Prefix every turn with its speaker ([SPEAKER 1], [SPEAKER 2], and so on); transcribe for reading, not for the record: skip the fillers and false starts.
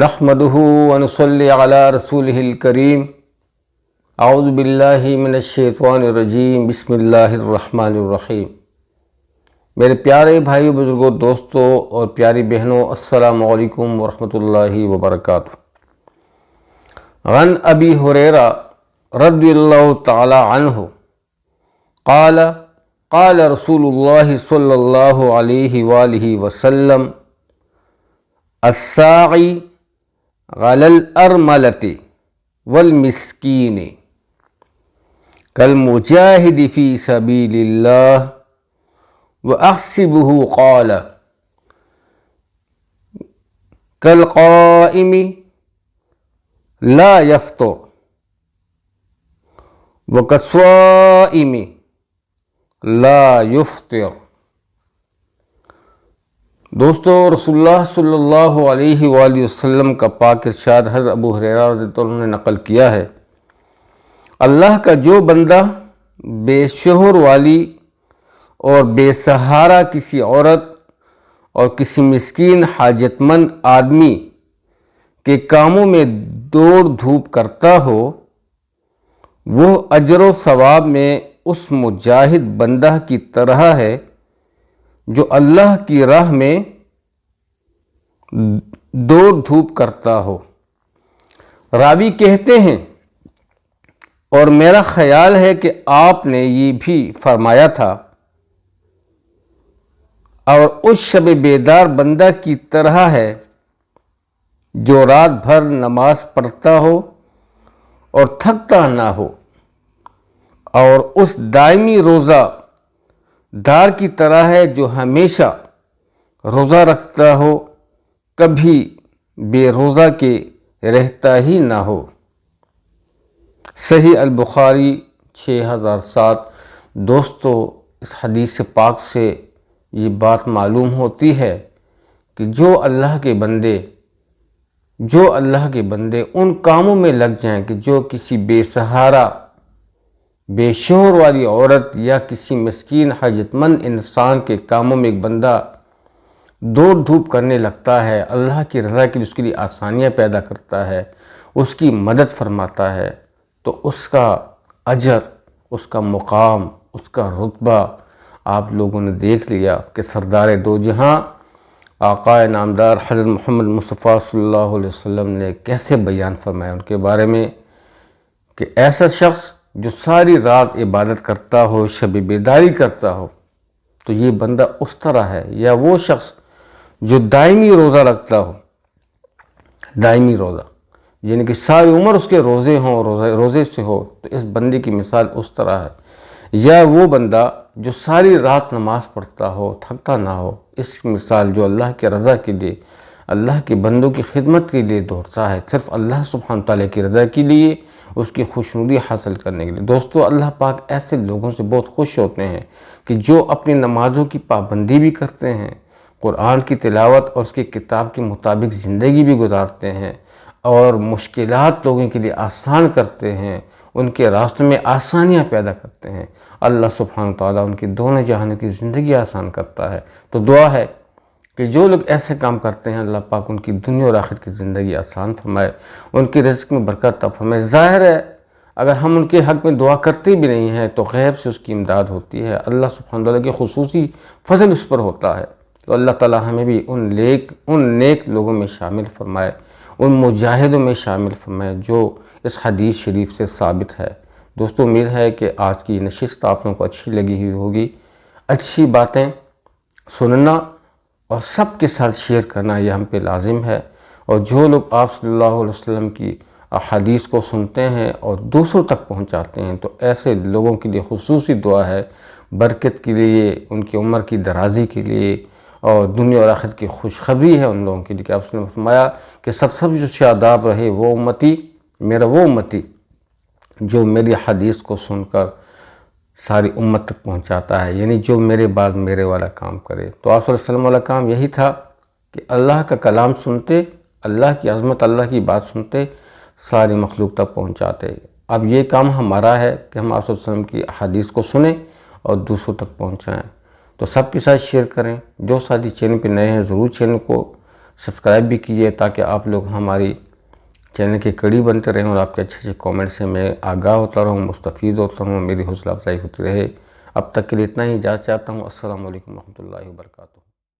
[SPEAKER 1] نحمده ونصلي على رسوله الكريم اعوذ باللہ من الشیطان الرجیم بسم اللہ الرحمن الرحیم۔ میرے پیارے بھائیو، بزرگوں، دوستوں اور پیاری بہنوں، السلام علیکم ورحمۃ اللہ وبرکاتہ۔ عن ابی ہریرہ رضی اللہ تعالی عنہ قال قال رسول اللہ صلی اللہ علیہ وآلہ وسلم الساعی علی الارملۃ والمسکین کالمجاہد فی سبیل اللہ واحسبہ قال کالقائم لا یفطر وکالصائم لا یفطر۔ دوستو، رسول اللہ صلی اللہ علیہ وآلہ وسلم کا پاک ارشاد حضرت ابو ہریرہ رضی اللہ عنہ نے نقل کیا ہے، اللہ کا جو بندہ بے شوہر والی اور بے سہارا کسی عورت اور کسی مسکین حاجت مند آدمی کے کاموں میں دوڑ دھوپ کرتا ہو، وہ اجر و ثواب میں اس مجاہد بندہ کی طرح ہے جو اللہ کی راہ میں دوڑ دھوپ کرتا ہو۔ راوی کہتے ہیں، اور میرا خیال ہے کہ آپ نے یہ بھی فرمایا تھا، اور اس شب بیدار بندہ کی طرح ہے جو رات بھر نماز پڑھتا ہو اور تھکتا نہ ہو، اور اس دائمی روزہ دار کی طرح ہے جو ہمیشہ روزہ رکھتا ہو، کبھی بے روزہ کے رہتا ہی نہ ہو۔ صحیح البخاری 6007۔ دوستو، اس حدیث پاک سے یہ بات معلوم ہوتی ہے کہ جو اللہ کے بندے ان کاموں میں لگ جائیں کہ جو کسی بے سہارا بے شوہر والی عورت یا کسی مسکین حاجت مند انسان کے کاموں میں ایک بندہ دوڑ دھوپ کرنے لگتا ہے، اللہ کی رضا کے لیے اس کے لیے آسانیاں پیدا کرتا ہے، اس کی مدد فرماتا ہے، تو اس کا اجر، اس کا مقام، اس کا رتبہ آپ لوگوں نے دیکھ لیا کہ سردار دو جہاں آقا نامدار حضرت محمد مصطفیٰ صلی اللہ علیہ وسلم نے کیسے بیان فرمایا ان کے بارے میں کہ ایسا شخص جو ساری رات عبادت کرتا ہو، شب بیداری کرتا ہو، تو یہ بندہ اس طرح ہے، یا وہ شخص جو دائمی روزہ رکھتا ہو، دائمی روزہ یعنی کہ ساری عمر اس کے روزے ہوں، روزے سے ہو، تو اس بندے کی مثال اس طرح ہے، یا وہ بندہ جو ساری رات نماز پڑھتا ہو، تھکتا نہ ہو، اس کی مثال جو اللہ کے رضا کے لیے، اللہ کے بندوں کی خدمت کے لیے دوڑتا ہے، صرف اللہ سبحانہ تعالیٰ کی رضا کے لیے، اس کی خوشنودی حاصل کرنے کے لیے۔ دوستو، اللہ پاک ایسے لوگوں سے بہت خوش ہوتے ہیں کہ جو اپنی نمازوں کی پابندی بھی کرتے ہیں، قرآن کی تلاوت اور اس کی کتاب کے مطابق زندگی بھی گزارتے ہیں، اور مشکلات لوگوں کے لیے آسان کرتے ہیں، ان کے راستے میں آسانیاں پیدا کرتے ہیں۔ اللہ سبحانہ تعالیٰ ان کی دونوں جہانوں کی زندگی آسان کرتا ہے۔ تو دعا ہے کہ جو لوگ ایسے کام کرتے ہیں، اللہ پاک ان کی دنیا اور آخرت کی زندگی آسان فرمائے، ان کی رزق میں برکت عطا فرمائے۔ ظاہر ہے اگر ہم ان کے حق میں دعا کرتے بھی نہیں ہیں تو غیب سے اس کی امداد ہوتی ہے، اللہ سبحانہ تعالیٰ کے خصوصی فضل اس پر ہوتا ہے۔ تو اللہ تعالیٰ ہمیں بھی ان نیک لوگوں میں شامل فرمائے، ان مجاہدوں میں شامل فرمائے جو اس حدیث شریف سے ثابت ہے۔ دوستو، امید ہے کہ آج کی نشست آپ لوگوں کو اچھی لگی ہوئی ہوگی۔ اچھی باتیں سننا اور سب کے ساتھ شیئر کرنا یہ ہم پہ لازم ہے، اور جو لوگ آپ صلی اللہ علیہ وسلم کی احادیث کو سنتے ہیں اور دوسروں تک پہنچاتے ہیں، تو ایسے لوگوں کے لیے خصوصی دعا ہے، برکت کے لیے، ان کی عمر کی درازی کے لیے، اور دنیا اور آخرت کی خوشخبری ہے ان لوگوں کے لیے کہ آپ نے فرمایا کہ سب جو شاداب رہے وہ امتی، میرا وہ امتی جو میری حدیث کو سن کر ساری امت تک پہنچاتا ہے، یعنی جو میرے بعد میرے والا کام کرے۔ تو آپ صلی اللہ علیہ وسلم والا کام یہی تھا کہ اللہ کا کلام سنتے، اللہ کی عظمت، اللہ کی بات سنتے، ساری مخلوق تک پہنچاتے۔ اب یہ کام ہمارا ہے کہ ہم آپ صلی اللہ علیہ وسلم کی حدیث کو سنیں اور دوسروں تک پہنچائیں۔ تو سب کے ساتھ شیئر کریں۔ جو ساتھی چینل پہ نئے ہیں ضرور چینل کو سبسکرائب بھی کیجیے تاکہ آپ لوگ ہماری چینل کے قریب بنتے رہیں اور آپ کے اچھے کامنٹ سے میں آگاہ ہوتا رہوں، مستفید ہوتا رہوں، میری حوصلہ افزائی ہوتی رہے۔ اب تک کے لیے اتنا ہی، اجازت چاہتا ہوں۔ السلام علیکم ورحمۃ اللہ وبرکاتہ۔